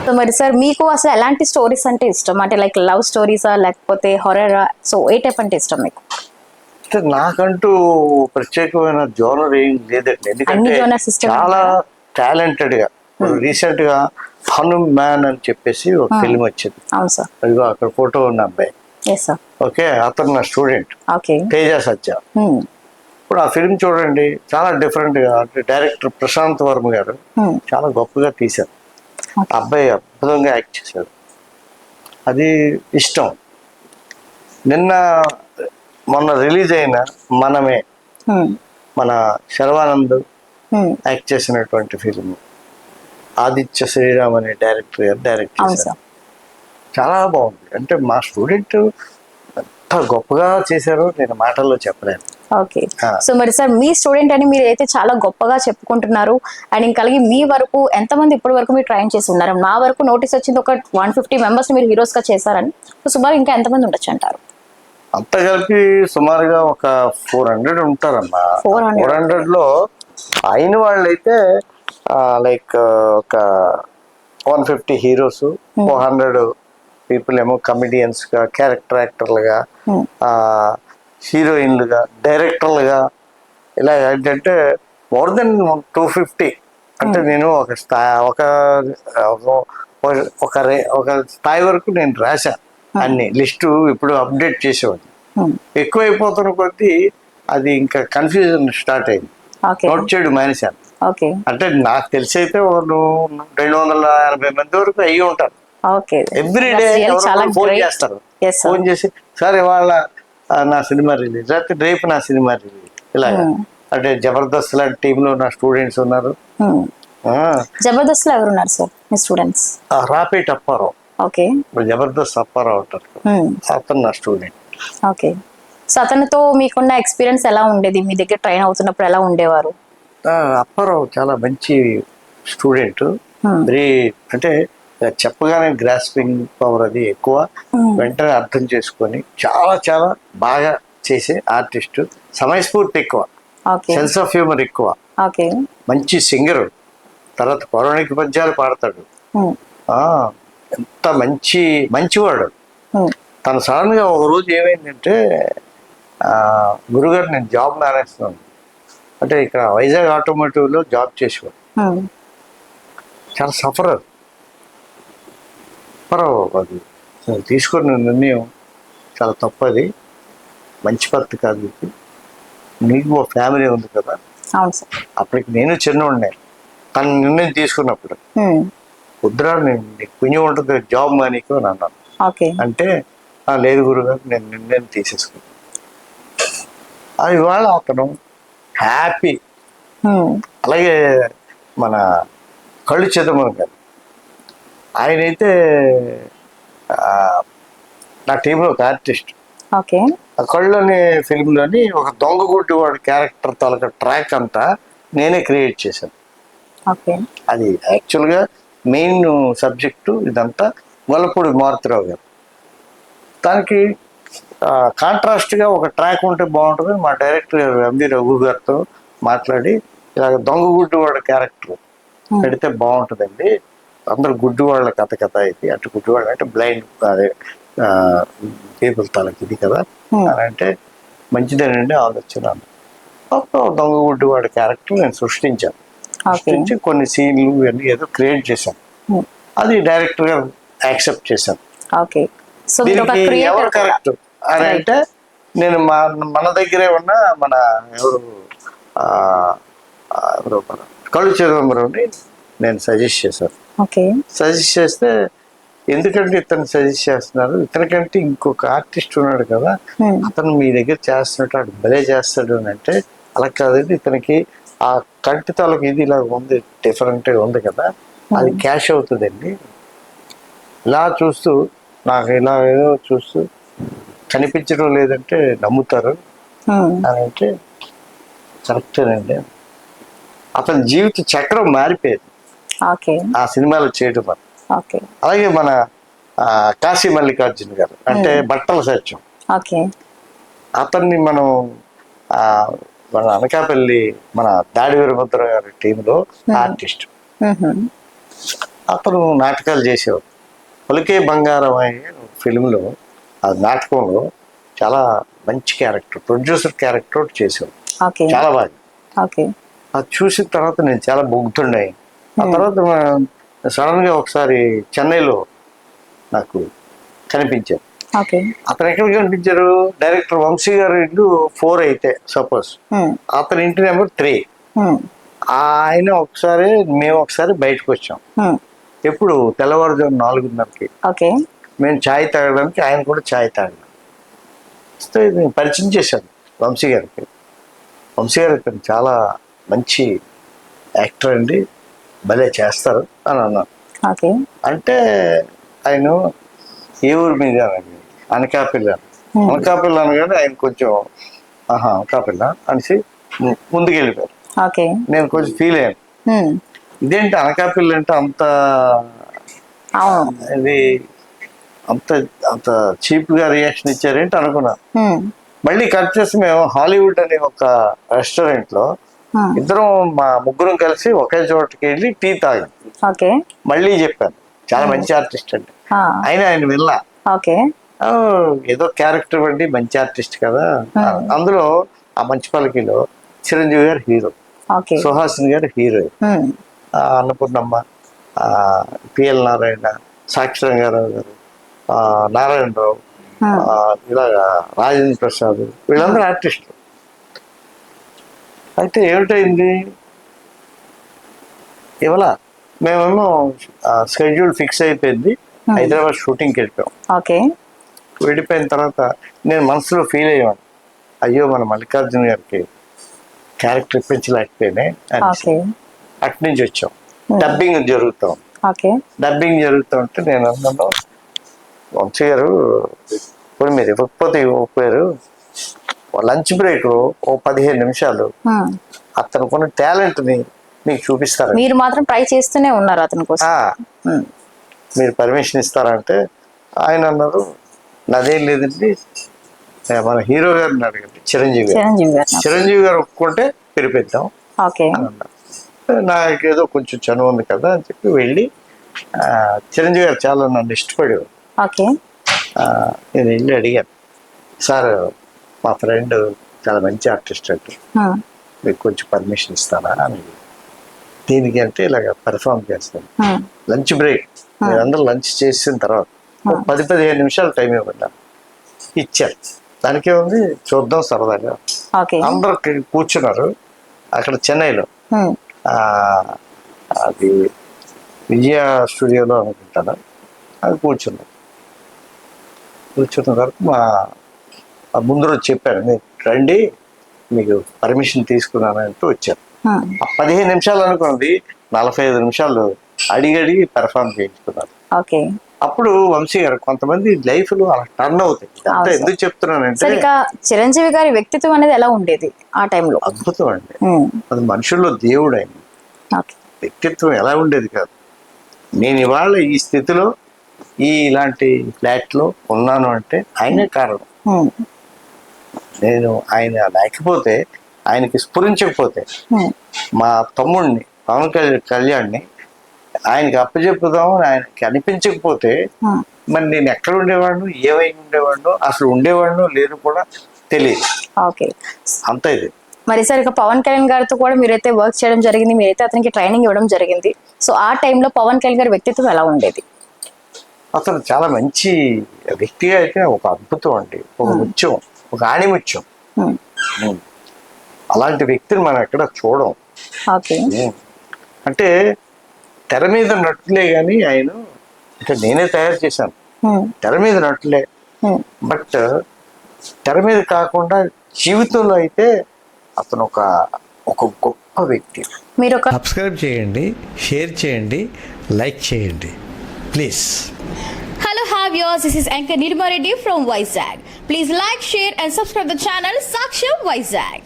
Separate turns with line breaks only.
So మరి sir మీకు అసలు ఎలాంటి స్టోరీస్ అంటే ఇష్టం? అంటే లైక్ లవ్ స్టోరీసా లేకపోతే హారరా? సో ఏ టైప్ అంటే ఇష్టం మీకు?
అంటే నాకంటూ ప్రత్యేకమైన జోనర్ ఏం లేదండి.
అన్ని
ఎందుకంటే
జోనర్స్ ఇష్టం
చాలా టాలెంటెడ్ గా ఇప్పుడు రీసెంట్ గా హనుమాన్ అని చెప్పేసి ఒక ఫిల్మ్ వచ్చింది.
అవును సార్.
అదిగో అక్కడ ఫోటో ఉన్న అబ్బాయి.
Yes sir.
ఓకే, అతను నా స్టూడెంట్
ఓకే.
తేజ సత్య. ఇప్పుడు ఆ ఫిల్మ్ చూడండి, చాలా డిఫరెంట్ గా, అంటే డైరెక్టర్ ప్రశాంత్ వర్మ గారు చాలా గొప్పగా తీశారు. అబ్బాయి అద్భుతంగా యాక్ట్ చేశాడు. అది ఇష్టం. మొన్న రిలీజ్ అయిన మనమే, మన శర్వానంద్ యాక్ట్ చేసినటువంటి ఫిల్మ్, ఆదిత్య శ్రీరామ్ అనే డైరెక్టర్ గారు డైరెక్ట్ చేశారు. చాలా బాగుంది. అంటే మా స్టూడెంట్ ఎంత గొప్పగా చేశారో నేను మాటల్లో చెప్పలేను.
ఓకే. సో మరి సార్ మీ స్టూడెంట్ అని మీరు అయితే చాలా గొప్పగా చెప్పుకుంటున్నారు. అండ్ ఇంకా మీ వరకు ఎంతమంది ఇప్పటి వరకు మీరు ట్రైన్ చేసి ఉన్నారు? నా వరకు నోటీస్ వచ్చింది ఒక 150 మెంబర్స్ మీరు హీరోస్ గా చేశారని. సో సుమారు ఇంకా ఎంతమంది ఉండొచ్చు అంటారు?
అంత కలిపి సుమారుగా ఒక 400 ఉంటారమ్మా. 400 లో అయిన వాళ్ళు అయితే లైక్ ఒక 150 హీరోస్, 400 పీపుల్ ఏమో కమెడియన్స్ గా, క్యారెక్టర్ యాక్టర్లుగా, హీరోయిన్లుగా, డైరెక్టర్లుగా, ఇలా ఏంటంటే మోర్ దెన్ 250. అంటే నేను ఒక స్థాయి వరకు నేను రాశాను. అన్ని లిస్టు ఇప్పుడు అప్డేట్ చేసేవాడిని. ఎక్కువైపోతున్న కొద్దీ అది ఇంకా కన్ఫ్యూజన్ స్టార్ట్ అయింది. నోట్ చేయడం మానేశాను. అంటే నాకు తెలిసి అయితే 280 మంది వరకు అయ్యి ఉంటారు. ఎవ్రీడే ఫోన్ చేస్తారు. ఫోన్ చేసి సార్ ఇవాళ నా సినిమా రిలీజ్, లేకపోతే రేపు నా సినిమా రిలీజ్, ఇలాగా. అంటే జబర్దస్త్ లాంటి టీంలో నా స్టూడెంట్స్ ఉన్నారు.
జబర్దస్త్ లో ఎవరున్నారు సార్ మీ స్టూడెంట్స్?
రాపేట్ అప్పారావు.
ఓకే.
జబర్దస్త్ అప్పారావు అంటారు, అతను నా స్టూడెంట్.
ఓకే. సో అతనితో మీకున్న ఎక్స్పీరియన్స్ ఎలా ఉండేది? మీ దగ్గర ట్రైన్ అవుతున్నప్పుడు ఎలా ఉండేవారు?
అప్పారావు చాలా మంచి స్టూడెంట్. వెరీ, అంటే చెప్పగానే గ్రాస్పింగ్ పవర్ అది ఎక్కువ, వెంటనే అర్థం చేసుకొని చాలా చాలా బాగా చేసే ఆర్టిస్ట్. సమయస్ఫూర్తి ఎక్కువ, సెన్స్ ఆఫ్ హ్యూమర్ ఎక్కువ, మంచి సింగర్. తర్వాత పౌరాణిక పద్యాలు పాడతాడు. ఎంత మంచివాడు. తను సడన్ గా ఒక రోజు ఏమైందంటే, గురుగారు నేను జాబ్ మానేస్తున్నాను అంటే, ఇక్కడ వైజాగ్ ఆటోమోటివ్ లో జాబ్ చేసేవాడు. చాలా సఫరర్. అది తీసుకున్న నిర్ణయం చాలా తప్పది, మంచి పద్ధతి కాదు ఇది. నీకు ఓ ఫ్యామిలీ ఉంది కదా. అప్పటికి నేను చిన్నవాడిని. తన నిర్ణయం తీసుకున్నప్పుడు వద్దురా, నీకు పుణ్యం ఉంటుంది, జాబ్ మానేకు అని అన్నాను. అంటే లేదు గురుగారు, నేను నిర్ణయం తీసేసుకున్నాను. అది ఇవాళ అతను హ్యాపీ. అలాగే మన కళ్ళు చిదంబరం గారు, ఆయనైతే నా టీంలో ఒక ఆర్టిస్ట్. ఆ కళ్ళని ఫిల్మ్లోని ఒక దొంగగుడ్డి వాడి క్యారెక్టర్ తాలూకా ట్రాక్ అంతా నేనే క్రియేట్ చేశాను. అది యాక్చువల్గా మెయిన్ సబ్జెక్టు ఇదంతా గొల్లపూడి మారుతిరావు గారు. దానికి కాంట్రాస్ట్గా ఒక ట్రాక్ ఉంటే బాగుంటుంది. మా డైరెక్టర్ గారు ఎంవి రఘు గారితో మాట్లాడి, ఇలాగ దొంగగుడ్డి వాడి క్యారెక్టర్ పెడితే బాగుంటుందండి, అందరు గుడ్డివాళ్ళ కథ ఇది, అటు గుడ్డివాళ్ళు అంటే బ్లైండ్, అదే పీపుల్ తాలూకు ఇది కదా అని అంటే, మంచిదేనండి ఆలోచన. దొంగ గుడ్డివాడి క్యారెక్టర్ నేను సృష్టించి కొన్ని సీన్లు ఇవన్నీ ఏదో క్రియేట్ చేశాను. అది డైరెక్టర్ గా యాక్సెప్ట్ చేశాను. దీనికి ఎవరు కరెక్ట్ అని అంటే, నేను మన దగ్గరే ఉన్న మన ఎవరు కళ్ళు చిదంబరంని నేను సజెస్ట్ చేశాను. సజెస్ట్ చేస్తే, ఎందుకంటే ఇతను సజెస్ట్ చేస్తున్నారు, ఇతనికంటే ఇంకొక ఆర్టిస్ట్ ఉన్నాడు కదా, అతను మీ దగ్గర చేస్తున్నట్టు అటు భలే చేస్తాడు అని అంటే, అలా కాదండి, ఇతనికి ఆ కంటి తాలూకు ఇది ఇలా ఉంది, డిఫరెంట్గా ఉంది కదా, అది క్యాష్ అవుతుందండి. ఇలా చూస్తూ నాకు ఇలా ఏదో చూస్తూ కనిపించడం లేదంటే నమ్ముతారు అని అంటే, కరెక్టేనండి. అతని జీవిత చక్రం మారిపోయేది ఆ సినిమాలో చేయడం వల్ల. అలాగే మన కాశీ మల్లికార్జున గారు అంటే బట్టల సత్యం, అతన్ని మనం మన అనకాపల్లి మన దాడి వీరభద్ర గారి టీంలో ఆర్టిస్ట్. అతను నాటకాలు చేసేవాడు. పలుకే బంగారం అనే ఫిల్మ్లో, ఆ నాటకంలో చాలా మంచి క్యారెక్టర్, ప్రొడ్యూసర్ క్యారెక్టర్ ఒకటి చేసేవాడు,
ఓకే
చాలా బాగా.
ఓకే
అది చూసిన తర్వాత నేను చాలా బొగ్గుతుండే. ఆ తర్వాత సడన్గా ఒకసారి చెన్నైలో నాకు కనిపించారు.
ఓకే
అతను ఎక్కడ కనిపించారు? డైరెక్టర్ వంశీ గారి ఇల్లు 4 అయితే సపోజ్, అతని ఇంటి నెంబర్ 3. ఆయన ఒకసారి, మేము ఒకసారి బయటకు వచ్చాం. ఎప్పుడు? తెల్లవారుజాము 4:30కి.
ఓకే
మేము ఛాయ్ తాగడానికి, ఆయన కూడా ఛాయ్ తాగడం. సో నేను పరిచయం చేశాను వంశీ గారికి. వంశీ గారు ఇతను చాలా మంచి యాక్టర్ అండి, భలే చేస్తారు అని అన్నాను.
ఓకే
అంటే ఆయన ఏ ఊరు మీద అనకాపల్లి. అనకాపల్లి అనగానే ఆయన కొంచెం అనకాపల్లి అనేసి ముందుకు వెళ్ళిపోయారు.
ఓకే
నేను కొంచెం ఫీల్ అయ్యాను, ఇదేంటి అనకాపల్లి అంటే అంత ఇది అంత అంత చీప్గా రియాక్షన్ ఇచ్చారేంటి అనుకున్నా. మళ్ళీ కట్ చేసి మేము హాలీవుడ్ అనే ఒక రెస్టారెంట్లో ఇద్దరం, మా ముగ్గురం కలిసి ఒకే చోటకి వెళ్ళి టీ తాగాం.
ఓకే
మళ్ళీ చెప్పాను చాలా మంచి ఆర్టిస్ట్ అండి. ఆయన వెళ్ళా,
ఓకే
ఏదో క్యారెక్టర్ బట్టి మంచి ఆర్టిస్ట్ కదా. అందులో ఆ మంచి పలకిలో చిరంజీవి గారు హీరో, సుహాసిని గారు హీరోయిన్, అన్నపూర్ణమ్మ, పిఎల్ నారాయణ, సాక్షి రంగారావు గారు, నారాయణరావు, ఇలాగా రాజేంద్ర ప్రసాద్, వీళ్ళందరూ ఆర్టిస్టులు. అయితే ఏమిటైంది ఇవాళ, మేమేమో షెడ్యూల్ ఫిక్స్ అయిపోయింది, హైదరాబాద్ షూటింగ్కి వెళ్ళిపోయాం.
ఓకే
వెళ్ళిపోయిన తర్వాత నేను మనసులో ఫీల్ అయ్యాను, అయ్యో మన మల్లికార్జున గారికి క్యారెక్టర్ ఇప్పించలేకపోయినా అని. అటు నుంచి వచ్చాం, డబ్బింగ్ జరుగుతాం. డబ్బింగ్ జరుగుతూ ఉంటే నేను అన్నాను, వంశీ గారు ఇప్పుడు మీరు ఇవ్వకపోతే ఇవ్వకపోయారు, లంచ్ బ్రేక్ ఓ 15 నిమిషాలు అతనుకున్న టాలెంట్ ని మీకు చూపిస్తారు,
మీరు మాత్రం ట్రై చేస్తూనే ఉన్నారు అతని కోసం,
మీరు పర్మిషన్ ఇస్తారంటే ఆయన అన్నారు, నాదేం లేదండి, మన హీరో గారిని అడగండి, చిరంజీవి గారు ఒప్పుకుంటే పిలిపిద్దాం అని అన్నారు. నాకేదో కొంచెం చనువు ఉంది కదా అని చెప్పి వెళ్ళి, చిరంజీవి గారు చాలా నన్ను ఇష్టపడేవారు. నేను వెళ్ళి అడిగాను, సార్ మా ఫ్రెండ్ చాలా మంచి ఆర్టిస్ట్ అంటే మీకు కొంచెం పర్మిషన్ ఇస్తానా అని. దీనికి అంటే ఇలాగ పెర్ఫామ్ చేస్తాను, లంచ్ బ్రేక్ మీరందరూ లంచ్ చేసిన తర్వాత 10-15 నిమిషాలు టైం ఇవ్వండి ఇచ్చారు. దానికే ఉంది, చూద్దాం సరదాగా. అందరూ కూర్చున్నారు అక్కడ చెన్నైలో, అది విజయ స్టూడియోలో అనుకుంటాను. అది కూర్చున్న తర్వాత మా ముందు రోజు చెప్పాను, మీరు రండి మీకు పర్మిషన్ తీసుకున్నానంటూ వచ్చారు. 15 నిమిషాలు అనుకున్నది 45 నిమిషాలు అడిగి పెర్ఫామ్ చేయించుకున్నారు. అప్పుడు వంశీ గారు కొంతమంది లైఫ్ లో అలా టర్న్ అవుతాయి. అంటే ఎందుకు చెప్తున్నానంటే,
చిరంజీవి గారి వ్యక్తిత్వం అనేది ఎలా ఉండేది ఆ టైంలో?
అద్భుతం అండి, అది మనుషుల్లో దేవుడు. ఆయన వ్యక్తిత్వం ఎలా ఉండేది కాదు. నేను ఇవాళ ఈ స్థితిలో ఇలాంటి ఫ్లాట్ లో ఉన్నాను అంటే ఆయనే కారణం. నేను ఆయన లేకపోతే, ఆయనకి స్ఫురించకపోతే, మా తమ్ముడిని పవన్ కళ్యాణ్ని ఆయనకి అప్పచెప్పుదామని ఆయనకి అనిపించకపోతే, మరి నేను ఎక్కడ ఉండేవాడిను, ఏమై ఉండేవాడిను, అసలు ఉండేవాడిను లేదు కూడా తెలియదు. అంత ఇది.
మరి సార్ ఇక పవన్ కళ్యాణ్ గారితో కూడా మీరైతే వర్క్ చేయడం జరిగింది, మీరైతే అతనికి ట్రైనింగ్ ఇవ్వడం జరిగింది. సో ఆ టైంలో పవన్ కళ్యాణ్ గారి వ్యక్తిత్వం ఎలా ఉండేది?
అతను చాలా మంచి వ్యక్తిగా అయితే ఒక అద్భుతం అండి, ఒక ముత్యం, ఒక ఆణిముత్యం. అలాంటి వ్యక్తిని మనం ఎక్కడ చూడం. అంటే తెర మీద నటులే కానీ ఆయన, అంటే నేనే తయారు చేశాను తెర మీద నటులే, బట్ తెర మీద కాకుండా జీవితంలో అయితే అతను ఒక గొప్ప వ్యక్తి.
మీరు
సబ్స్క్రైబ్ చేయండి, షేర్ చేయండి, లైక్ చేయండి please.
Hello, viewers. This is Anchor Nirma Reddy from Vizag. Please like, share and subscribe the channel Saksham Vizag.